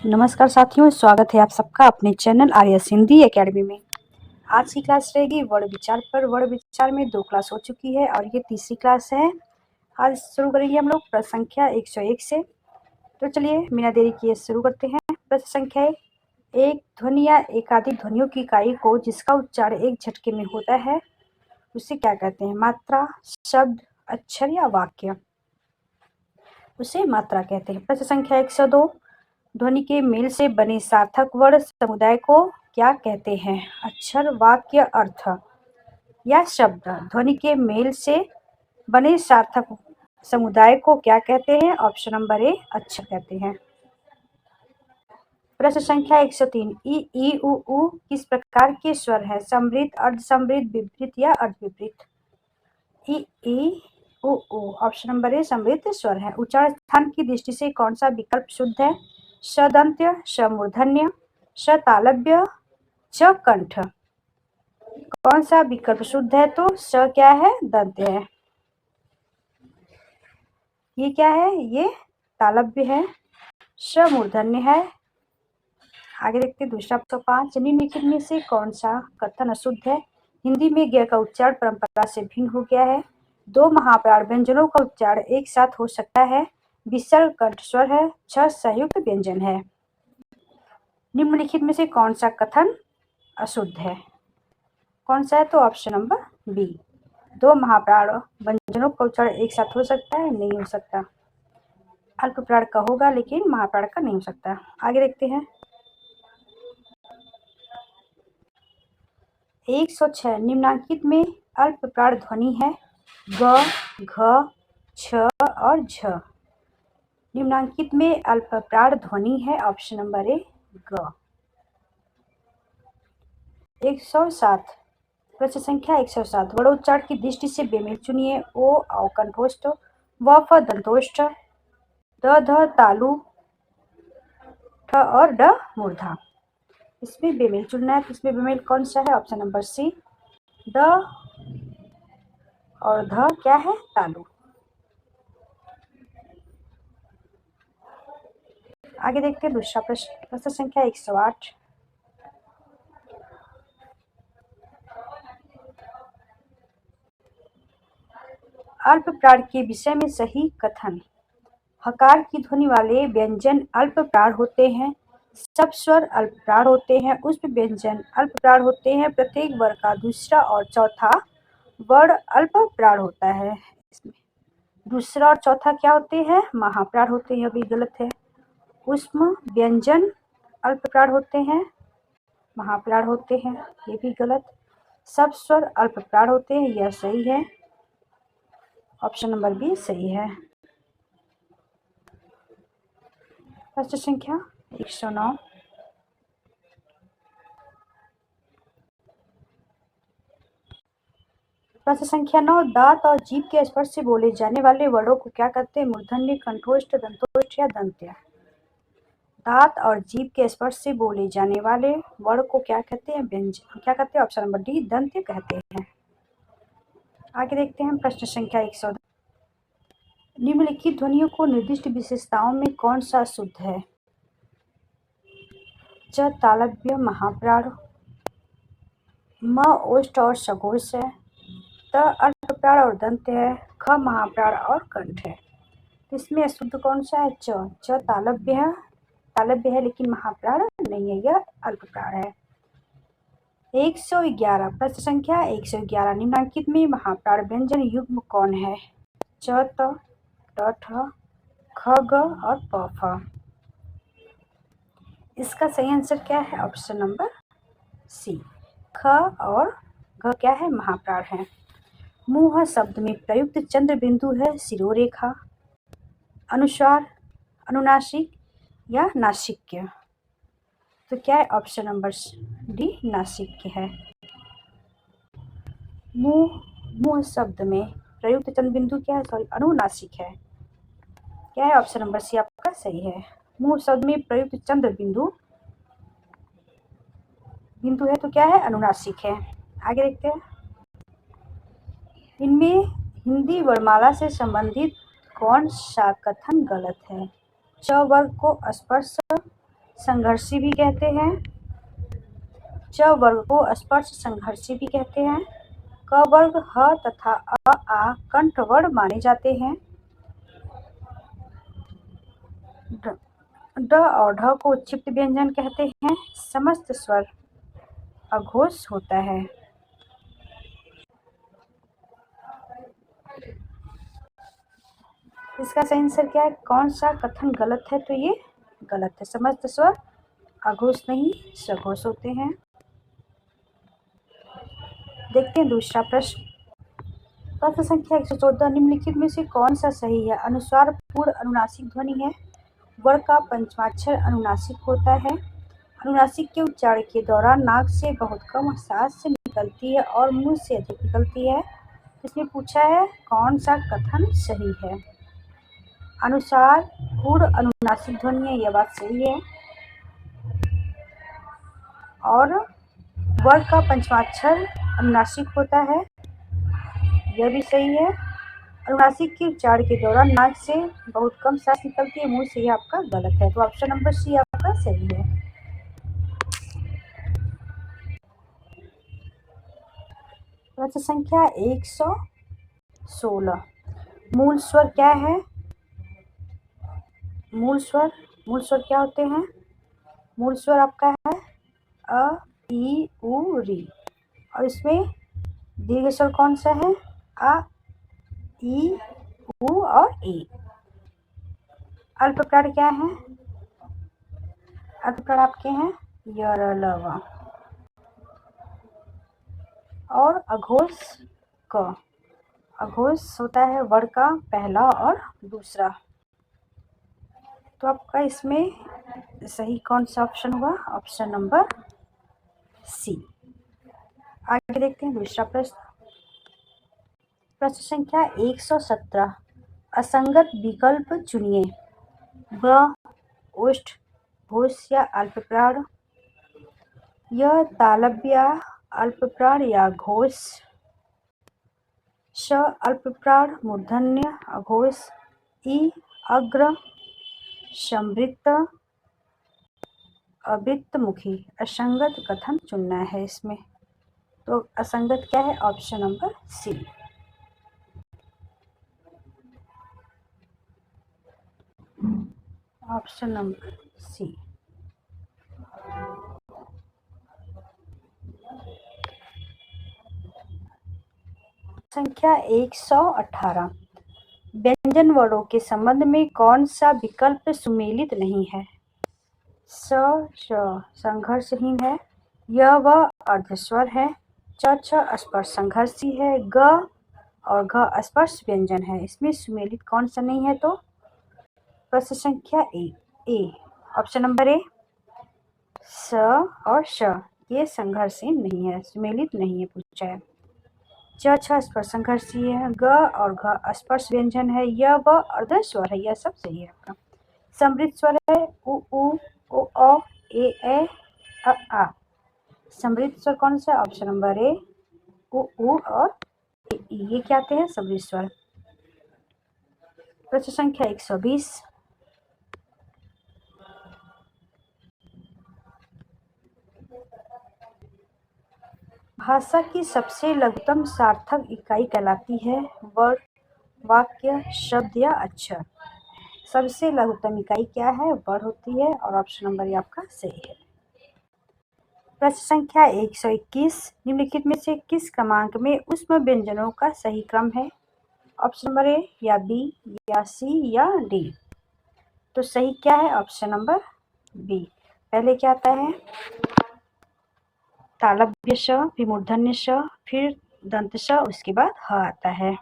नमस्कार साथियों, स्वागत है आप सबका अपने चैनल आर्यस हिंदी एकेडमी में। आज की क्लास रहेगी वर्ण विचार पर। वर्ण विचार में 2 क्लास हो चुकी है और ये तीसरी क्लास है। आज शुरू करेंगे हम लोग प्रश्न संख्या 101 से। तो चलिए बिना देरी किए शुरू करते हैं। प्रश्न संख्या 1, एक ध्वनि या एकाधिक ध्वनियों की इकाई को जिसका उच्चारण एक झटके में होता है उसे क्या कहते हैं? मात्रा, शब्द, अक्षर या वाक्य? उसे मात्रा कहते हैं। प्रश्न संख्या 102, ध्वनि के मेल से बने सार्थक वर्ण समुदाय को क्या कहते हैं? अक्षर, वाक्य, अर्थ या शब्द? ध्वनि के मेल से बने सार्थक समुदाय को क्या कहते हैं? ऑप्शन नंबर ए अक्षर कहते हैं। प्रश्न संख्या 103, ई ई उ ऊ किस प्रकार के स्वर है? समृद्ध, अर्धसमृद्ध, विपरीत या अर्धविपरीत? ई ई उ ऊ ऑप्शन नंबर ए समृद्ध स्वर है। उच्चारण स्थान की दृष्टि से कौन सा विकल्प शुद्ध है? षदंत्य, समूर्धन्य, शतालव्य, च कंठ? कौन सा विकल्प शुद्ध है? तो स क्या है? दंत्य है। ये क्या है? ये तालव्य है। श मूर्धन्य है। आगे देखते हैं दूसरा 105, निम्नलिखित में से कौन सा कथन अशुद्ध है? हिंदी में ग का उच्चारण परंपरा से भिन्न हो गया है। 2 महाप्राण व्यंजनों का उच्चारण एक साथ हो सकता है। विसर्ग कंठ स्वर है। 6 संयुक्त व्यंजन है। निम्नलिखित में से कौन सा कथन अशुद्ध है? कौन सा है? तो ऑप्शन नंबर बी, 2 महाप्राण व्यंजनों का उच्चारण एक साथ हो सकता है? नहीं हो सकता। अल्प प्राण का होगा लेकिन महाप्राण का नहीं हो सकता। आगे देखते हैं 106, निम्नांकित में अल्प प्राण ध्वनि है ग, घ, छ और झ। निम्नांकित में अल्प प्राण ध्वनि है ऑप्शन नंबर ए ग। 107, प्रश्न संख्या 107, वर्ण उच्चारण की दृष्टि से बेमेल चुनिए। ओ अवकंठोष्ठ, व फ दंतोष्ठ, द ध तालु, ठ और ड मूर्धा। इसमें बेमेल चुनना है। तो इसमें बेमेल कौन सा है? ऑप्शन नंबर सी, द और ध क्या है? तालु। आगे देखते हैं दूसरा प्रश्न। प्रश्न संख्या 108, अल्प प्राण के विषय में सही कथन। हकार की ध्वनि वाले व्यंजन अल्प प्राण होते हैं। सब स्वर अल्प प्राण होते हैं। उष्म व्यंजन अल्प प्राण होते हैं। प्रत्येक वर्ण का दूसरा और चौथा वर्ण अल्प प्राण होता है। इसमें दूसरा और चौथा क्या होते हैं? महाप्राण होते हैं। यह भी गलत है। उष्म व्यंजन अल्प प्राण होते हैं, महाप्राण होते हैं। ये भी गलत। सब स्वर अल्प प्राण होते हैं। यह सही है। ऑप्शन नंबर बी सही है। प्रश्न संख्या 109, प्रश्न संख्या 9, दांत और जीभ के स्पर्श से बोले जाने वाले वर्णों को क्या कहते हैं? मूर्धन्य, कंठोष्ठ, दंतोष्ठ या दंत्य? दांत और जीभ के स्पर्श से बोले जाने वाले वर्ण को क्या कहते हैं? व्यंजन। क्या कहते हैं? ऑप्शन नंबर डी दंत्य कहते हैं। आगे देखते हैं प्रश्न संख्या 110, निम्नलिखित ध्वनियों को निर्दिष्ट विशेषताओं में कौन सा शुद्ध है? च तालव्य महाप्राण, म ओष्ठ और सघोष है, त अल्प प्राण और दंत्य है, ख महाप्राण और कंठ है। इसमें अशुद्ध कौन सा है? च तालव्य है लेकिन महाप्राण नहीं है, यह अल्प प्राण है। 111, प्रश्न संख्या 111, निम्नांकित में महाप्राण व्यंजन युग्म कौन है? च त, ट ठ, ख ग और प फ। इसका सही आंसर क्या है? ऑप्शन नंबर सी, ख और घ क्या है? महाप्राण है। मुंह शब्द में प्रयुक्त चंद्र बिंदु है शिरोरेखा, अनुस्वार, अनुनासिक या नासिक्य? तो क्या है? ऑप्शन नंबर डी नासिक्य है। मुंह शब्द में प्रयुक्त चंद्र बिंदु क्या है? सॉरी, अनुनासिक है। क्या है? ऑप्शन नंबर सी आपका सही है। मुंह शब्द में प्रयुक्त चंद्र बिंदु है तो क्या है? अनुनासिक है। आगे देखते हैं, इनमें हिंदी वर्णमाला से संबंधित कौन सा कथन गलत है? च वर्ग को स्पर्श संघर्षी भी कहते हैं। च वर्ग को स्पर्श संघर्षी भी कहते हैं। क वर्ग ह तथा अ आ कंठ वर्ण माने जाते हैं। ड और ढ को उच्चिष्ट व्यंजन कहते हैं। समस्त स्वर अघोष होता है। इसका सही आंसर क्या है? कौन सा कथन गलत है? तो ये गलत है। समस्त स्वर अघोष नहीं सघोष होते हैं। देखते हैं दूसरा प्रश्न। प्रश्न संख्या 114 निम्नलिखित में से कौन सा सही है? अनुस्वार पूर्ण अनुनासिक ध्वनि है। वर्ग का पंचमाक्षर अनुनासिक होता है। अनुनासिक के उच्चारण के दौरान नाक से बहुत कम सांस निकलती है और मुंह से अधिक निकलती है। इसमें पूछा है कौन सा कथन सही है? अनुसार पूर्ण अनुनासिक ध्वनि है, यह बात सही है। और वर्ग का पंचमाक्षर अनुनासिक होता है, यह भी सही है। अनुनासिक के उच्चारण के दौरान नाक से बहुत कम सांस निकलती है, मुंह से, यह आपका गलत है। तो ऑप्शन नंबर सी आपका सही है। प्रश्न संख्या 116 मूल स्वर क्या है? मूल स्वर क्या होते हैं? मूल स्वर आपका है अ, ई, उ, री। और इसमें दीर्घ स्वर कौन सा है? आ, ई, उ और ए। अल्प प्राण क्या है? अल्प प्राण आपके हैं य, र, ल, व। और अघोष क। अघोष होता है वर्ग का पहला और दूसरा। तो आपका इसमें सही कौन सा ऑप्शन हुआ? Option number C. आगे देखते हैं दूसरा प्रश्न। प्रश्न संख्या 117 असंगत विकल्प चुनिए। ब ओष्ठ घोष या अल्प प्राण, य तालव्य अल्प प्राण या घोष, श अल्प प्राण मूर्धन्य अघोष, ई अग्र संवृत्त अवृत्तमुखी। असंगत कथन चुनना है इसमें। तो असंगत क्या है? Option number C. Option number C. संख्या 118 व्यंजन वर्णों के संबंध में कौन सा विकल्प सुमेलित नहीं है? स श संघर्षहीन है। य व अर्धस्वर है। च छ स्पर्श संघर्षी है। ग और घ स्पर्श व्यंजन है। इसमें सुमेलित कौन सा नहीं है? तो प्रश्न संख्या ए ऑप्शन नंबर ए स और श ये संघर्षहीन नहीं है, सुमेलित नहीं है, पूछा है। च छ स्पर्श संघर्षी है। ग और घ स्पर्श व्यंजन है। य व अर्धस्वर है, यह सब सही है आपका। समृद्ध स्वर है उ ओ अ ए आ। समृद्ध स्वर कौन सा? ऑप्शन नंबर ए उ और ए ई, ये क्या आते हैं? समृद्ध स्वर। प्रश्न संख्या 120 भाषा की सबसे लघुतम सार्थक इकाई कहलाती है? वर्ड, वाक्य, शब्द या अक्षर। सबसे लघुतम इकाई क्या है? वर्ड होती है। और ऑप्शन नंबर ये आपका सही है। प्रश्न संख्या 121 निम्नलिखित में से किस क्रमांक में ऊष्म व्यंजनों का सही क्रम है? ऑप्शन नंबर ए या बी या सी या डी। तो सही क्या है? Option number B. पहले क्या आता है? तालव्य श, फिर मूर्धन्य श, फिर दंत श, उसके बाद ह आता है।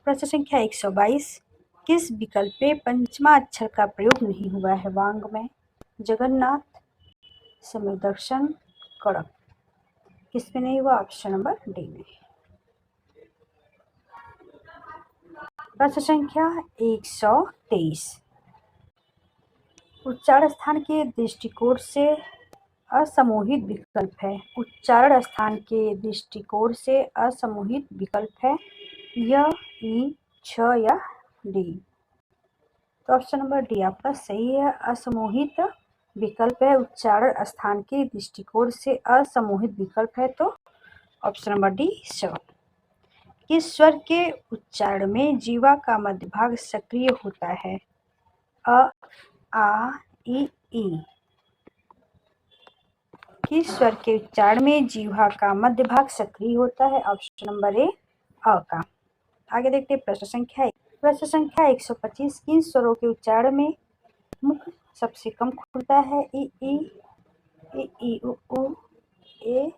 प्रश्न संख्या 122 किस विकल्प में पंचमा अक्षर का प्रयोग नहीं हुआ है? वांग में, जगन्नाथ, सम्यक दर्शन, कड़क। किसमें नहीं हुआ? ऑप्शन नंबर डी में। प्रश्न संख्या 123 उच्चारण स्थान के दृष्टिकोण से असमूहित विकल्प है। उच्चारण स्थान के दृष्टिकोण से असमूहित विकल्प है य, ई, छ या डी। तो ऑप्शन नंबर डी आपका सही है। असमूहित विकल्प है, उच्चारण स्थान के दृष्टिकोण से असमूहित विकल्प है, तो ऑप्शन नंबर डी श। किस स्वर के उच्चारण में जीवा का मध्य भाग सक्रिय होता है? अ, आ, ई। किस स्वर के उच्चारण में जीवा का मध्य भाग सक्रिय होता है? ऑप्शन नंबर ए अ का। आगे देखते हैं प्रश्न संख्या 125। किन स्वरों के उच्चारण में मुख सबसे कम खुलता है? ई उ ए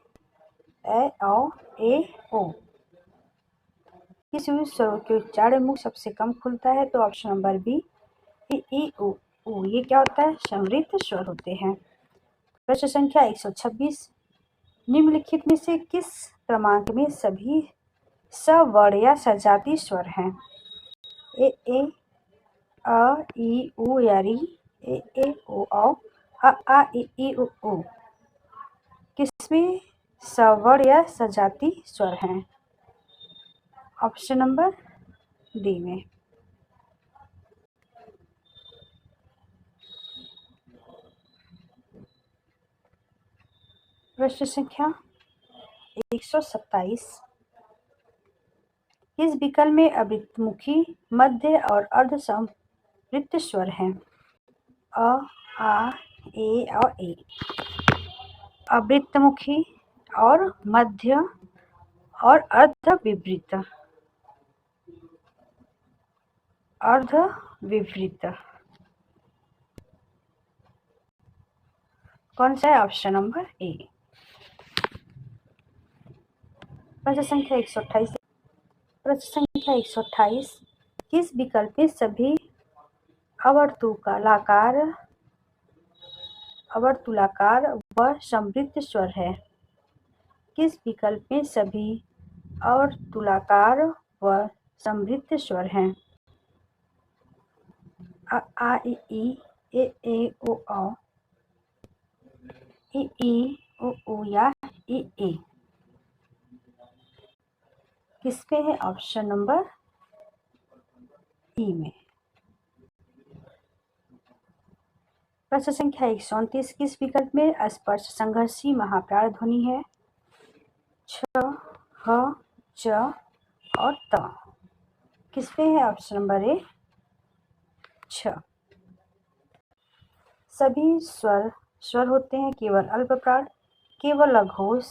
औ ए ओ। किस स्वरों के उच्चारण मुख सबसे कम खुलता है? तो ऑप्शन नंबर बी ई उ। ये क्या होता है? समृद्ध स्वर होते हैं। प्रश्न संख्या 126। निम्नलिखित में से किस क्रमांक में सभी सवर्ण या सजातीय स्वर हैं? ए अ ई उ या री, ए ओ औ, आ ई उ। किसमें सवर्ण या सजातीय स्वर हैं? ऑप्शन नंबर डी में। प्रश्न संख्या 127। किस विकल्प में अवृत्तमुखी, मध्य और अर्ध संवृत्त स्वर हैं? अ, आ, ए और ए। अवृत्तमुखी और मध्य और अर्ध विवृत कौन सा है? Option number A. प्रश्न संख्या 128। प्रश्न संख्या 128। किस विकल्प में सभी अवर्तुलाकार व समृद्ध स्वर है? किस विकल्प में सभी अवर्तुलाकार व समृद्ध स्वर हैं? आ ई ए ओ औ, ई उ या ए। किस पे है? ऑप्शन नंबर ई में। प्रश्न संख्या 129। किस विकल्प में स्पर्श संघर्षी महाप्राण ध्वनि है? छ, ह, च और त। किस पे है? ऑप्शन नंबर ए छ। सभी स्वर होते हैं केवल अल्पप्राण, केवल अघोष,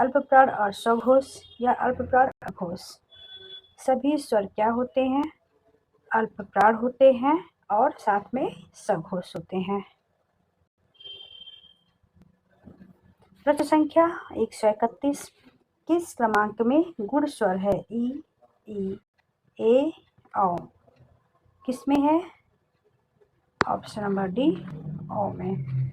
अल्पप्राण और सघोष या अल्पप्राण अघोष। सभी स्वर क्या होते हैं? अल्पप्राण होते हैं और साथ में सघोष होते हैं। प्रश्न संख्या 131। किस क्रमांक में गुण स्वर है? ई ए औ। किसमें है? ऑप्शन नंबर डी ओ में।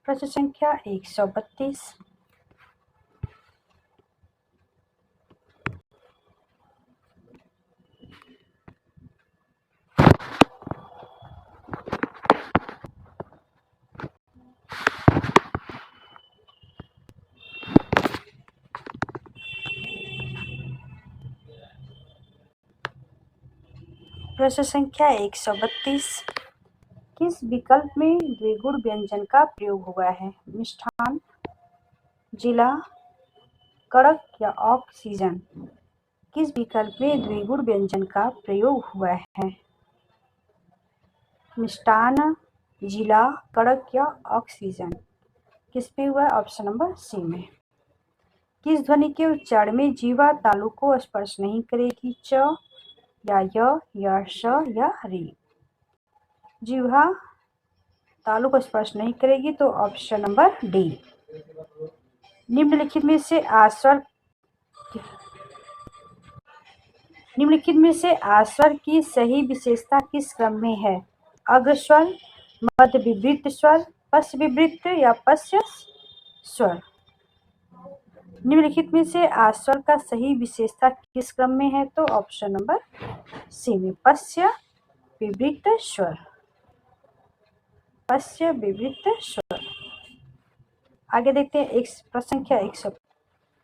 प्रश्न संख्या 132। प्रश्न संख्या 132। किस विकल्प में द्विगुण व्यंजन का प्रयोग हुआ है? मिष्ठान, जिला, कड़क या ऑक्सीजन। किस विकल्प में द्विगुण व्यंजन का प्रयोग हुआ है? मिष्टान, जिला, कड़क या ऑक्सीजन। किस पे हुआ? ऑप्शन नंबर सी में। किस ध्वनि के उच्चारण में जीवा तालु को स्पर्श नहीं करेगी? च या य या श या री। जीवा तालु को स्पर्श नहीं करेगी, तो ऑप्शन नंबर डी। निम्नलिखित में से आस्वर की सही विशेषता किस क्रम में है? अग्रस्वर, मध्य विवृत स्वर, पश्च विवृत या पश्च स्वर। निम्नलिखित में से आस्वर का सही विशेषता किस क्रम में है? तो ऑप्शन नंबर सी में, पश्च विवृत स्वर। पश्च विवृत स्वर। आगे देखते हैं प्रश्न संख्या 100।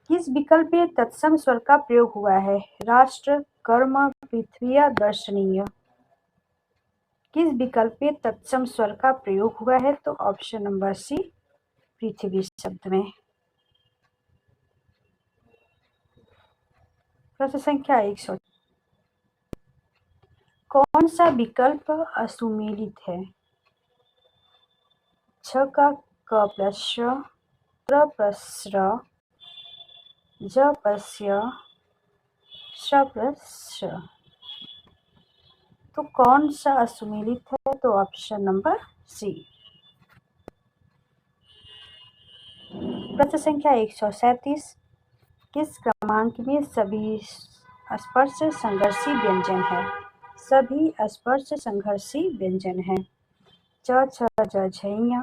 किस विकल्प में तत्सम स्वर का प्रयोग हुआ है? राष्ट्र, कर्म पृथ्वी दर्शनीय। किस विकल्प में तत्सम स्वर का प्रयोग हुआ है? तो ऑप्शन नंबर सी पृथ्वी शब्द में। प्रश्न संख्या 100। कौन सा विकल्प असुमेलित है? छ का क प्लस श, त्र प्लस र, ज प्लस य, श प्लस श। तो कौन सा असुमेलित है? तो ऑप्शन नंबर सी। प्रश्न संख्या 137। किस क्रमांक में सभी स्पर्श संघर्षी व्यंजन है? सभी स्पर्श संघर्षी व्यंजन है। च छ ज झैया,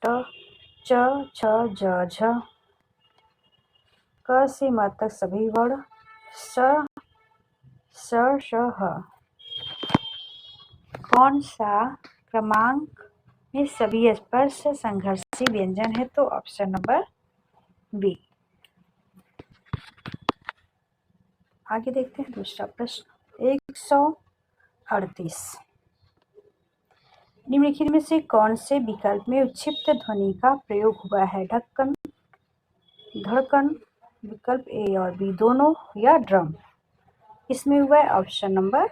ट च छ ज झ, क से म तक सभी वर्ण, स श ह। कौन सा क्रमांक में सभी स्पर्श संघर्षी व्यंजन है? तो ऑप्शन नंबर बी। आगे देखते हैं दूसरा प्रश्न 138। निम्नलिखित में से कौन से विकल्प में उच्छिष्ट ध्वनि का प्रयोग हुआ है? ढक्कन, धड़कन, विकल्प ए और बी दोनों, या ड्रम? इसमें हुआ है option number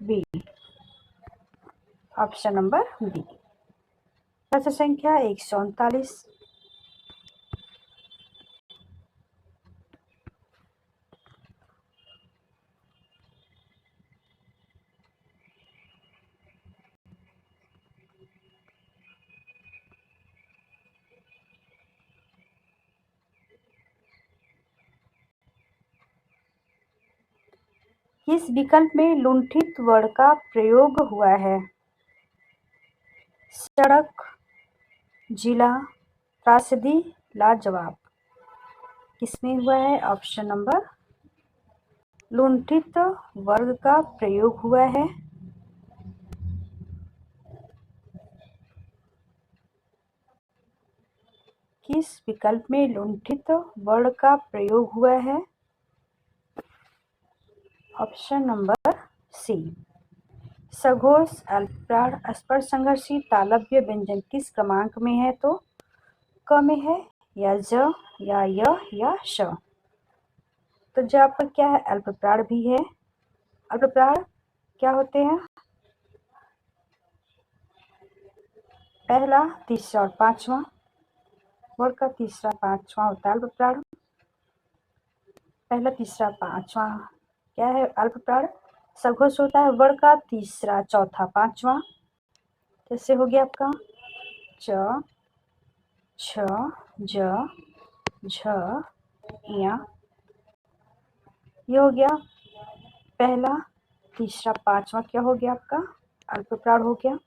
B. Option number B. प्रश्न संख्या 139। किस विकल्प में लुंठित वर्ण का प्रयोग हुआ है? सड़क, जिला, त्रासदी, लाजवाब? किसमें हुआ है? ऑप्शन नंबर लुंठित वर्ग का प्रयोग हुआ है। किस विकल्प में लुंठित वर्ण का प्रयोग हुआ है? ऑप्शन नंबर सी। सघोष, अल्पप्राण, स्पर्श संघर्षी, तालव्य व्यंजन किस क्रमांक में है? तो क में है, या ज, या य, या श? तो ज आपका क्या है? अल्पप्राण भी है। अल्पप्राण क्या होते हैं? पहला, तीसरा और पांचवा। वर्ग का तीसरा पांचवा होता है अल्पप्राण। पहला, तीसरा, पांचवा क्या है? अल्पप्राण। सघोष होता है वर्ग का तीसरा, चौथा, पांचवा। जैसे हो गया आपका च, छ, ज, झ, या। ये हो गया पहला, तीसरा, पांचवा क्या हो गया आपका? अल्पप्राण हो गया।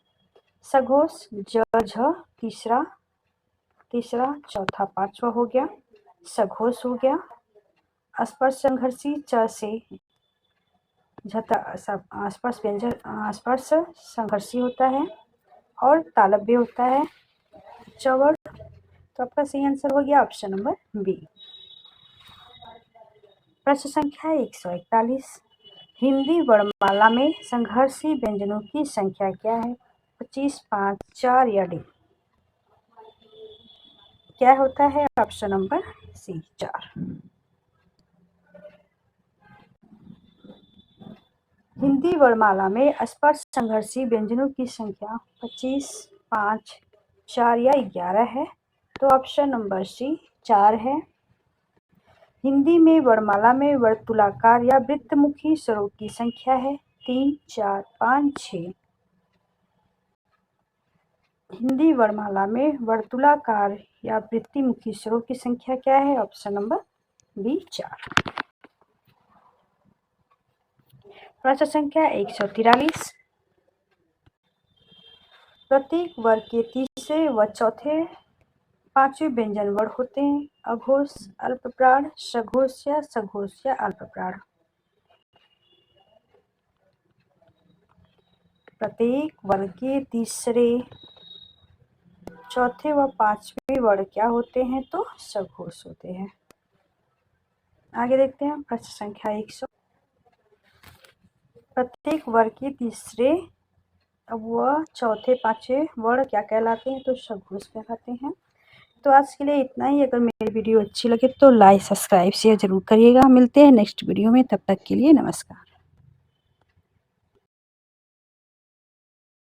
सघोष ज, झ, तीसरा, चौथा, पांचवा हो गया, सघोष हो गया। स्पर्श संघर्षी च से स्पर्श व्यंजन स्पर्श संघर्षी होता है और तालव्य होता है चवर। तो आपका सही आंसर हो गया ऑप्शन नंबर बी। प्रश्न संख्या 141। हिंदी वर्णमाला में संघर्षी व्यंजनों की संख्या क्या है? 25, 5, 4 या डी? क्या होता है? ऑप्शन नंबर सी 4। हिंदी वर्णमाला में स्पर्श संघर्षी व्यंजनों की संख्या 25, 5, 4 या 11 है। तो ऑप्शन नंबर सी 4 है। हिंदी में वर्णमाला में वर्तुलाकार या वृत्तमुखी स्वरों की संख्या है 3, 4, 5, 6। हिंदी वर्णमाला में वर्तुलाकार या वृत्तिमुखी स्वरों की संख्या क्या है? Option number B 4। प्रश्न संख्या 143। प्रत्येक वर्ग के तीसरे व चौथे, पांचवें व्यंजन वर्ण होते हैं अघोष, अल्पप्राण, सघोष या अल्पप्राण? प्रत्येक वर्ग के तीसरे, चौथे व पांचवें वर्ण क्या होते हैं? तो सघोष होते हैं। आगे देखते हैं प्रश्न संख्या 100। प्रत्येक वर्ग के तीसरे व चौथे पांचवें वर्ण क्या कहलाते हैं? तो शब्दकोश कहलाते हैं। तो आज के लिए इतना ही। अगर मेरी वीडियो अच्छी लगे तो लाइक सब्सक्राइब शेयर जरूर करिएगा। मिलते हैं नेक्स्ट वीडियो में, तब तक के लिए नमस्कार।